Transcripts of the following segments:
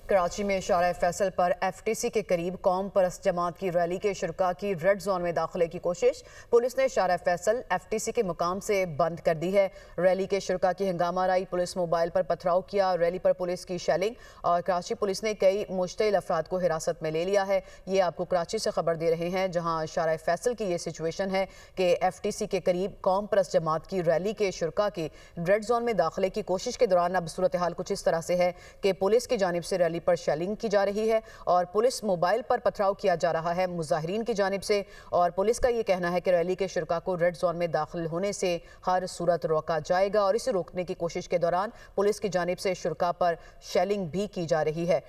کراچی میں شارع فیصل پر F T C کے قریب قوم پرست جماعت کی ریلی کے شرکاء کی ریڈ زون میں داخلے کی کوشش۔ پولیس نے شارع فیصل ایف ٹی سی کے مقام سے بند کر دی ہے۔ ریلی کے شرکاء کی ہنگامہ آرائی، پولیس موبائل پر پتھراؤ کیا، ریلی پر پولیس کی شیلنگ اور کراچی پولیس نے کئی مشتعل افراد کو حراست میں لے لیا ہے۔ یہ آپ کو کراچی سے خبر دے رہے ہیں، جہاں شارع فیصل کی یہ سچویشن ہے کہ ایف ٹی سی کے قریب قوم پرست جماعت کی ریلی کے شرکاء کی ریڈ زون میں داخلے کی کوشش کے دوران اب صورتحال کچھ اس طرح سے ہے کہ پولیس کی جانب سے ریلی پر شیلنگ کی جا رہی ہے اور پولیس موبائل پر پتھراؤ کیا جا رہا ہے مظاہرین کی جانب سے، اور پولیس کا یہ کہنا ہے کہ ریلی کے شرکاء کو ریڈ زون میں داخل ہونے سے ہر صورت روکا جائے گا، اور اسے روکنے کی کوشش کے دوران پولیس کی جانب سے شرکاء پر شیلنگ بھی کی جا رہی ہے۔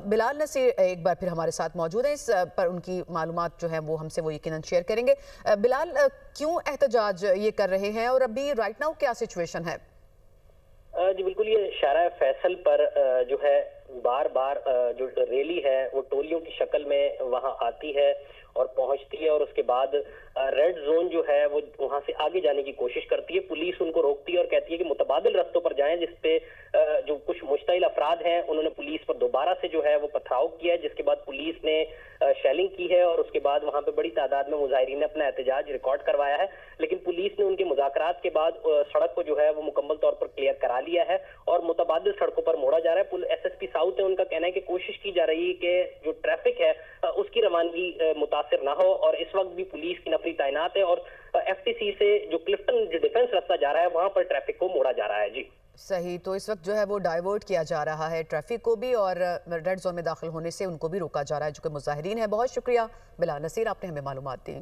بلال نصیر ایک بار پھر ہمارے ساتھ موجود ہیں، اس پر ان کی معلومات جو ہیں وہ ہم سے وہ یقیناً شیئر کریں گے۔ بلال، کیوں احتجاج یہ کر رہے ہیں اور ابھی رائٹ ناؤ کیا سچویشن ہے؟ جی بالکل، یہ شارع فیصل پر جو ہے بار بار جو ریلی ہے وہ ٹولیوں کی شکل میں وہاں آتی ہے اور پہنچتی ہے، اور اس کے بعد ریڈ زون جو ہے وہ وہاں سے آگے جانے کی کوشش کرتی ہے۔ پولیس ان کو روکتی ہے اور کہتی ہے کہ متبادل رستوں پر جائیں، جس پہ جو کچھ مشتعل افراد ہیں انہوں نے پولیس پر دوبارہ سے جو ہے وہ پتھراؤ کیا ہے، جس کے بعد پولیس نے شیلنگ کی ہے اور اس کے بعد وہاں پہ بڑی تعداد میں مظاہرین نے اپنا احتجاج ریکارڈ کروایا ہے، لیکن پولیس نے ان کے مذاکرات کے بعد سڑک کو جو ہے وہ مکمل طور پر کلیئر کرا لیا ہے اور متبادل سڑکوں پر موڑا جا رہا ہے۔ ایس ایس پی ساؤتھ ہے، ان کا کہنا ہے کہ کوشش کی جا رہی ہے کہ جو ٹریفک ہے اس کی روانگی متاثر نہ ہو، اور اس وقت بھی پولیس کی نفری تعینات ہے اور ایف ٹی سی سے جو کلفٹن جو ڈیفنس رستہ جا رہا ہے وہاں پر ٹریفک کو موڑا جا رہا ہے۔ جی صحیح، تو اس وقت جو ہے وہ ڈائیورٹ کیا جا رہا ہے ٹریفک کو بھی، اور ریڈ زون میں داخل ہونے سے ان کو بھی روکا جا رہا ہے جو کہ مظاہرین ہے۔ بہت شکریہ بلال نصیر، آپ نے ہمیں معلومات دی۔